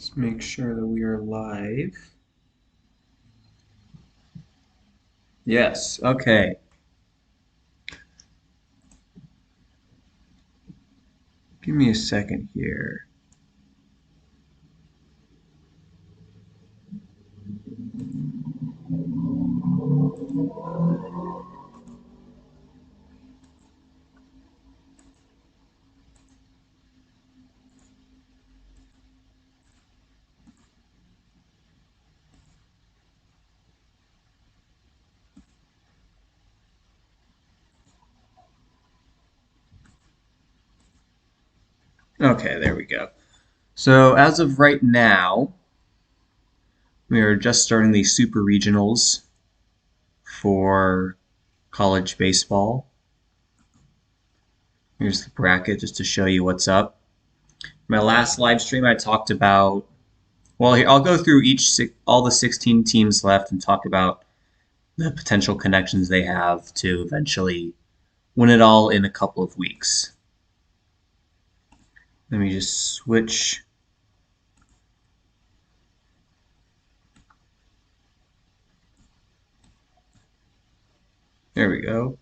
Let's make sure that we are live. Yes, okay. Give me a second here. Okay, there we go. So as of right now, we are just starting the super regionals for college baseball. Here's the bracket just to show you what's up. My last live stream, I talked about. Well, here, I'll go through all the 16 teams left and talk about the potential connections they have to eventually win it all in a couple of weeks. Let me just switch. There we go.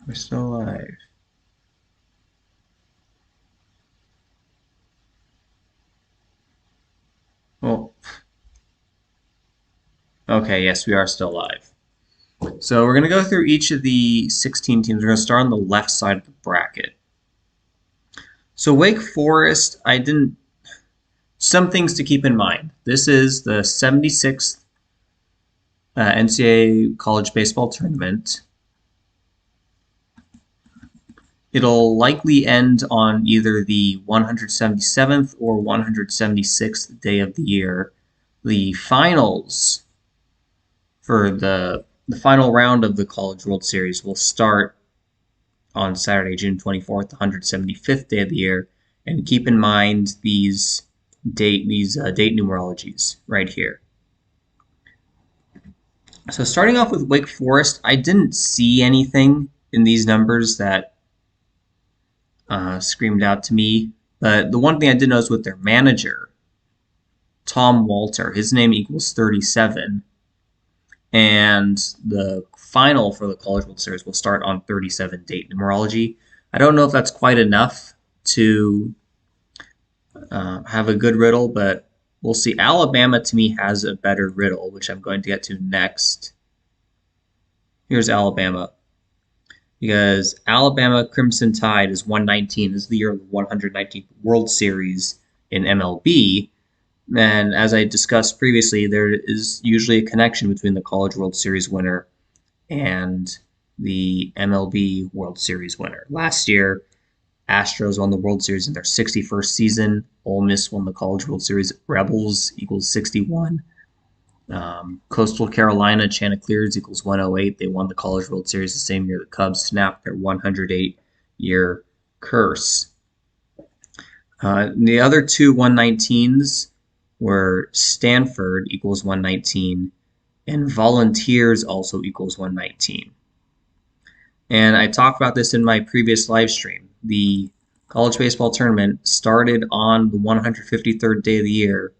We're still alive. Well, okay, yes, we are still live. So we're going to go through each of the 16 teams. We're going to start on the left side of the bracket. So Wake Forest, some things to keep in mind. This is the 76th NCAA college baseball tournament. It'll likely end on either the 177th or 176th day of the year. The finals for the final round of the College World Series will start on Saturday, June 24th, the 175th day of the year. And keep in mind these date numerologies right here. So starting off with Wake Forest, I didn't see anything in these numbers that screamed out to me. But the one thing I did notice with their manager, Tom Walter, his name equals 37. And the final for the College World Series will start on 37 date numerology. I don't know if that's quite enough to have a good riddle, but we'll see. Alabama, to me, has a better riddle, which I'm going to get to next. Here's Alabama. Because Alabama Crimson Tide is 119. This is the year of the 119th World Series in MLB. And as I discussed previously, there is usually a connection between the College World Series winner and the MLB World Series winner. Last year, Astros won the World Series in their 61st season. Ole Miss won the College World Series. Rebels equals 61. Coastal Carolina Chanticleers equals 108. They won the College World Series the same year the Cubs snapped their 108-year curse. The other two 119s were Stanford equals 119 and Volunteers also equals 119. And I talked about this in my previous live stream. The college baseball tournament started on the 153rd day of the year,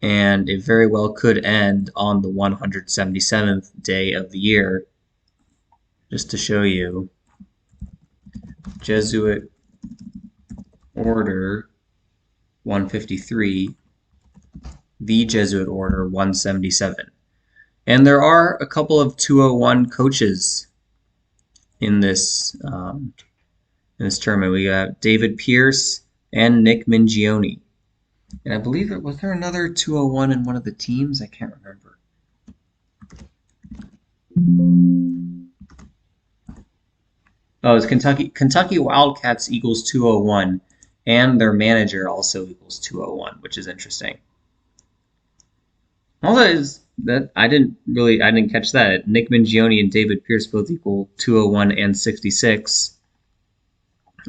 and it very well could end on the 177th day of the year. Just to show you, Jesuit Order 153, the Jesuit Order 177. And there are a couple of 201 coaches in this tournament. We got David Pierce and Nick Mingione. And I believe was there another 201 in one of the teams? I can't remember. Oh, it's Kentucky Wildcats equals 201, and their manager also equals 201, which is interesting. All that is that I didn't catch that. Nick Mingione and David Pierce both equal 201 and 66.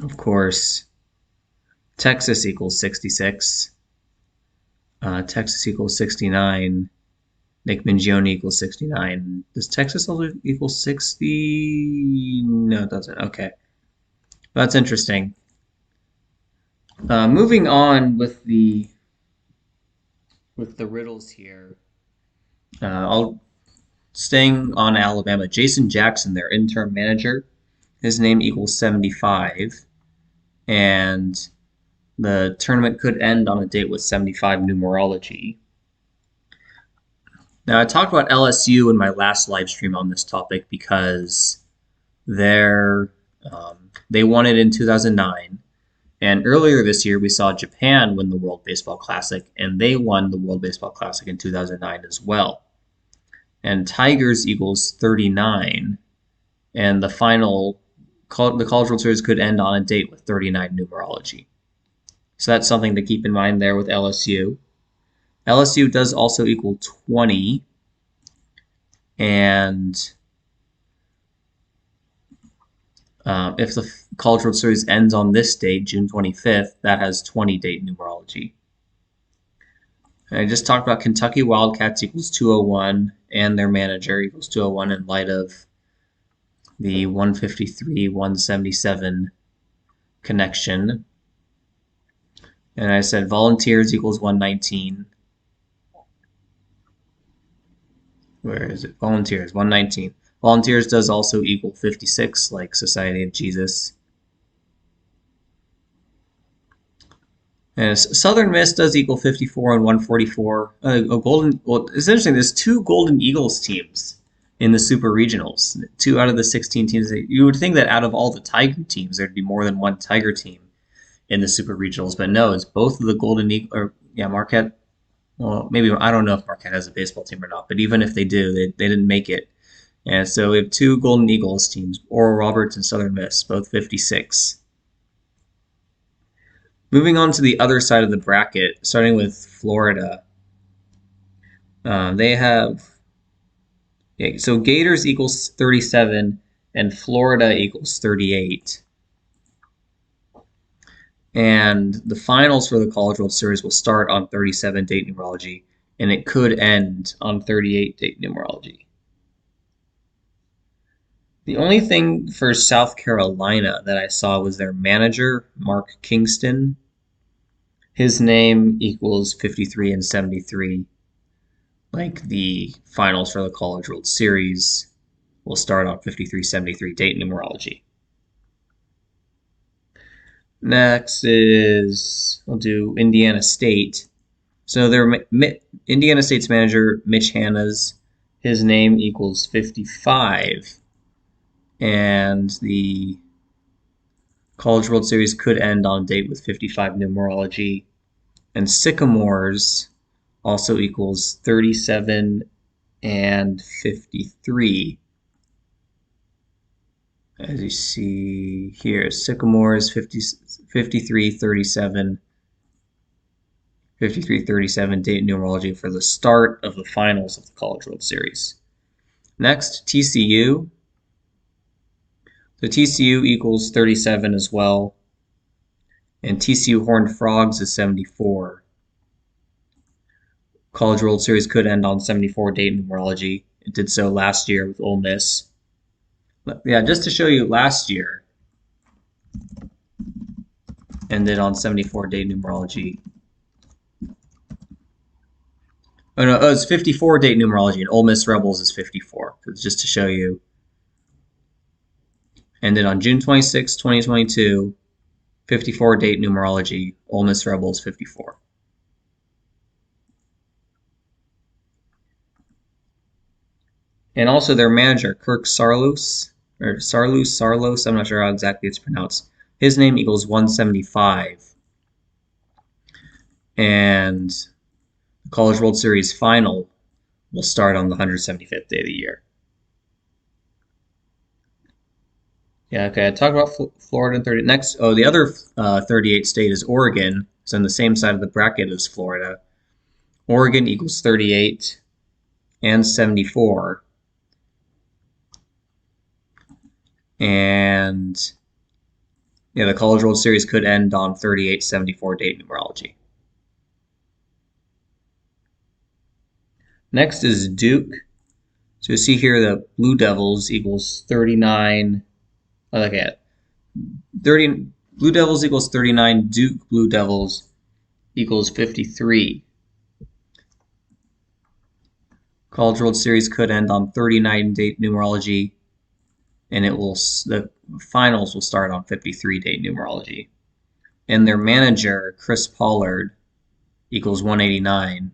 Of course, Texas equals 66. Texas equals 69. Nick Mingione equals 69. Does Texas also equal 60? No, it doesn't. Okay. That's interesting. Moving on with the riddles here. I'll staying on Alabama. Jason Jackson, their interim manager, his name equals 75, and the tournament could end on a date with 75 numerology. Now, I talked about LSU in my last live stream on this topic because they're they won it in 2009. And earlier this year, we saw Japan win the World Baseball Classic, and they won the World Baseball Classic in 2009 as well. And Tigers equals 39, and the College World Series could end on a date with 39 numerology. So that's something to keep in mind there with LSU. LSU does also equal 20, and if the College World Series ends on this date, June 25th, that has 20 date numerology. And I just talked about Kentucky Wildcats equals 201, and their manager equals 201 in light of the 153, 177 connection. And I said Volunteers equals 119. Where is it? Volunteers, 119. Volunteers does also equal 56, like Society of Jesus. And Southern Miss does equal 54 and 144. Well, it's interesting. There's two Golden Eagles teams in the Super Regionals. 2 out of the 16 teams. You would think that out of all the Tiger teams, there'd be more than one Tiger team in the Super Regionals, but no, it's both of the Golden Eagles. Or yeah, Marquette. Well, maybe I don't know if Marquette has a baseball team or not, but even if they do, they didn't make it. And so we have two Golden Eagles teams, Oral Roberts and Southern Miss, both 56. Moving on to the other side of the bracket, starting with Florida. They have, so Gators equals 37 and Florida equals 38. And the finals for the College World Series will start on 37 date numerology, and it could end on 38 date numerology. The only thing for South Carolina that I saw was their manager, Mark Kingston. His name equals 53 and 73. Like the finals for the College World Series will start on 53-73 date numerology. Next we'll do Indiana State. So their Indiana State's manager, Mitch Hanna's, his name equals 55. And the College World Series could end on a date with 55 numerology. And Sycamores also equals 37 and 53. As you see here, Sycamores 53, 37, 53, 37 date numerology for the start of the finals of the College World Series. Next, TCU. So TCU equals 37 as well. And TCU Horned Frogs is 74. College World Series could end on 74 date numerology. It did so last year with Ole Miss. But yeah, just to show you, last year ended on 74 date numerology. Oh no, it's 54 date numerology, and Ole Miss Rebels is 54. So just to show you. Ended on June 26, 2022. 54 date numerology, Ole Miss Rebels 54. And also their manager, Kirk Saarloos, I'm not sure how exactly it's pronounced. His name equals 175. And the College World Series final will start on the 175th day of the year. Yeah, okay, I talked about Florida and 30. Next, the other 38 state is Oregon. It's on the same side of the bracket as Florida. Oregon equals 38 and 74. And yeah, the College World Series could end on 38-74 date numerology. Next is Duke. So you see here the Blue Devils equals 39. Okay, Blue Devils equals 39. Duke Blue Devils equals 53. College World Series could end on 39 date numerology, and the finals will start on 53 date numerology. And their manager, Chris Pollard, equals 189.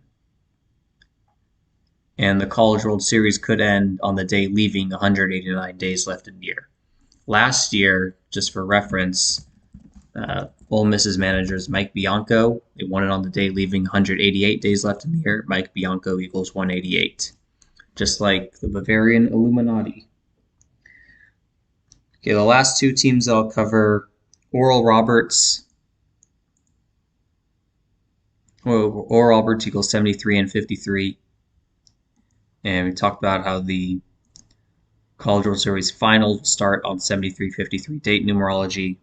And the College World Series could end on the day leaving 189 days left in the year. Last year, just for reference, Ole Miss's manager is Mike Bianco. They won it on the day leaving 188 days left in the year. Mike Bianco equals 188, just like the Bavarian Illuminati. Okay, the last two teams that I'll cover, Oral Roberts. Oral Roberts equals 73 and 53. And we talked about how the College World Series finals will start on 73-53 date numerology.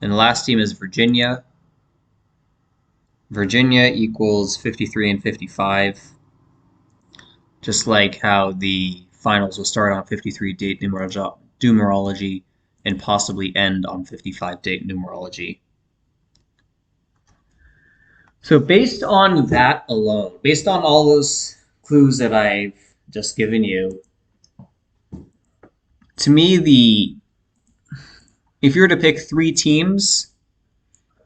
And the last team is Virginia. Virginia equals 53 and 55. Just like how the finals will start on 53 date numerology and possibly end on 55 date numerology. So based on that alone, based on all those clues that I've just given you, to me, if you were to pick three teams,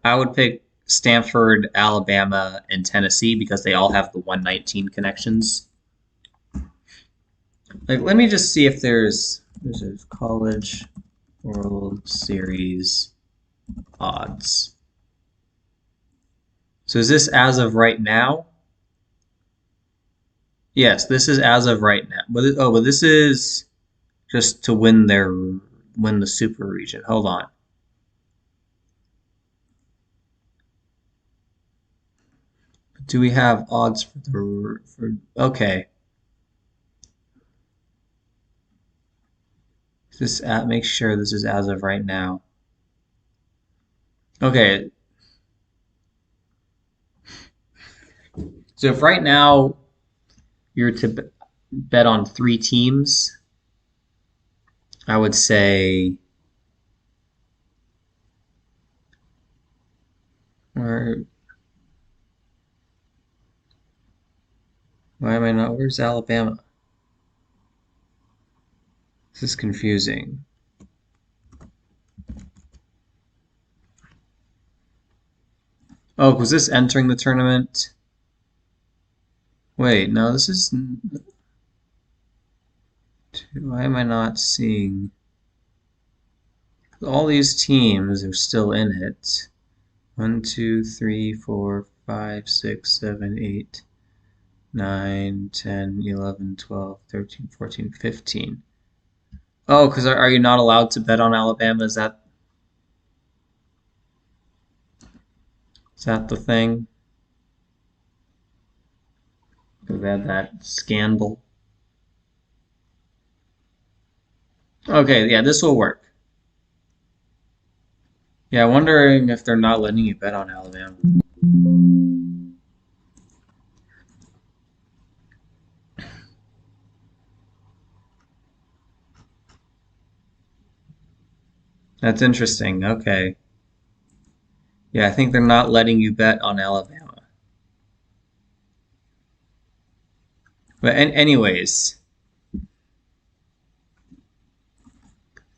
I would pick Stanford, Alabama, and Tennessee because they all have the 119 connections. Like, let me just see if there's a College World Series odds. So is this as of right now? Yes, this is as of right now. But this is just to win the super region. Hold on. Do we have odds for okay. Make sure this is as of right now. Okay. So if right now you're to bet on three teams, I would say why am I not? Where's Alabama? This is confusing. Oh, was this entering the tournament? Wait, no, this is... Why am I not seeing... All these teams are still in it. 1, 2, 3, 4, 5, 6, 7, 8, 9, 10, 11, 12, 13, 14, 15. Oh, because are you not allowed to bet on Alabama? Is that the thing? Because they had that scandal. Okay, yeah, this will work. Yeah, wondering if they're not letting you bet on Alabama. That's interesting. Okay. Yeah, I think they're not letting you bet on Alabama. But anyways,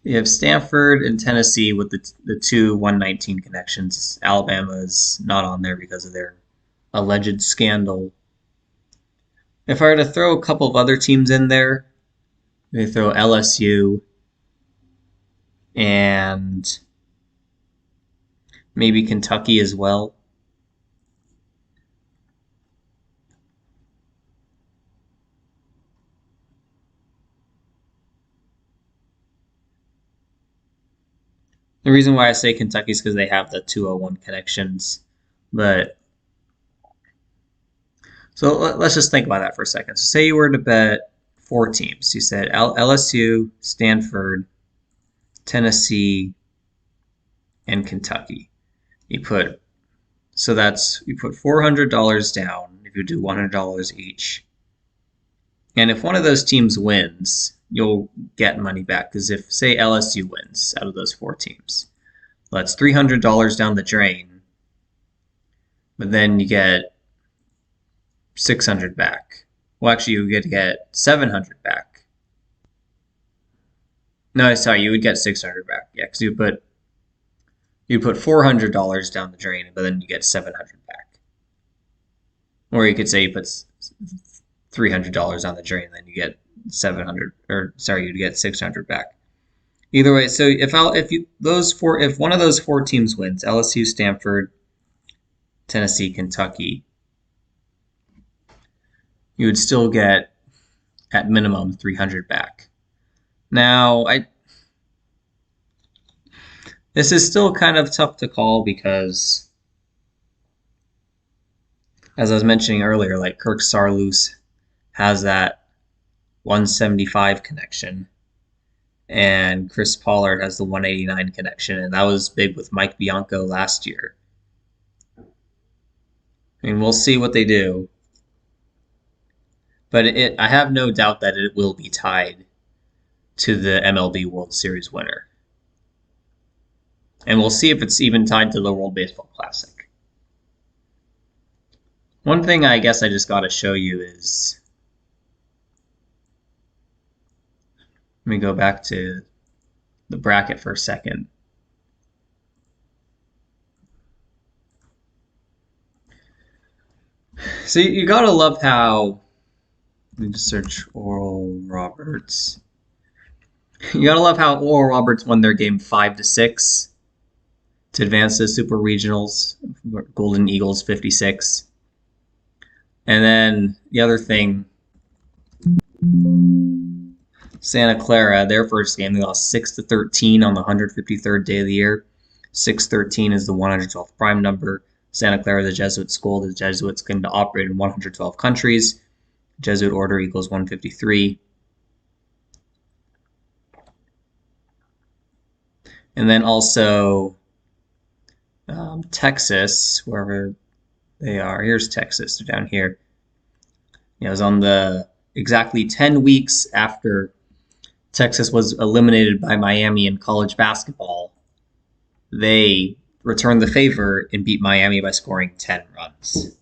you have Stanford and Tennessee with the two 119 connections. Alabama is not on there because of their alleged scandal. If I were to throw a couple of other teams in there, they throw LSU and maybe Kentucky as well. The reason why I say Kentucky is because they have the 201 connections. But so let's just think about that for a second. So say you were to bet four teams. You said LSU, Stanford, Tennessee, and Kentucky. You put $400 down if you do $100 each. And if one of those teams wins, you'll get money back. Because if, say, LSU wins out of those four teams, Well, that's $300 down the drain, but then you get 600 back. Well, actually, you would get 700 back. No, sorry, you would get 600 back. Yeah, because you put $400 down the drain, but then you get 700 back. Or you could say you put $300 down the drain, then you get 700, or sorry, you'd get 600 back. Either way, so if one of those four teams wins, LSU, Stanford, Tennessee, Kentucky, you would still get at minimum 300 back. Now, this is still kind of tough to call because, as I was mentioning earlier, like Kirk Saarloos has that 175 connection, and Chris Pollard has the 189 connection, and that was big with Mike Bianco last year. I mean, we'll see what they do, but I have no doubt that it will be tied to the MLB World Series winner. And we'll see if it's even tied to the World Baseball Classic. One thing I guess I just got to show you is, let me go back to the bracket for a second. So you gotta love how, let me just search Oral Roberts. You gotta love how Oral Roberts won their game 5-6 to advance to Super Regionals. Golden Eagles 56. And then the other thing, Santa Clara, their first game, they lost 6-13 on the 153rd day of the year. 613 is the 112th prime number. Santa Clara is a Jesuit school. The Jesuits claim to operate in 112 countries. Jesuit order equals 153. And then also Texas, wherever they are. Here's Texas. They're down here. It was on the exactly 10 weeks after Texas was eliminated by Miami in college basketball. They returned the favor and beat Miami by scoring 10 runs.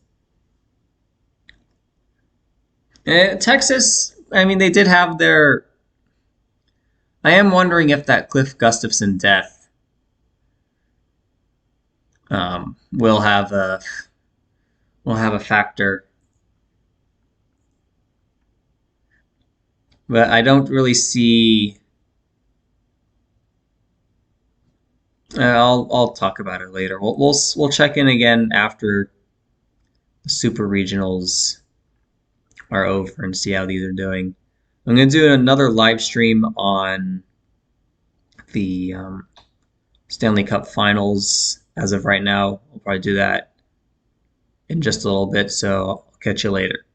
Texas, I mean, they did have their... I am wondering if that Cliff Gustafson death will have a factor. But I don't really see... I'll talk about it later. We'll check in again after the Super Regionals are over and see how these are doing. I'm going to do another live stream on the Stanley Cup Finals as of right now. I'll probably do that in just a little bit, so I'll catch you later.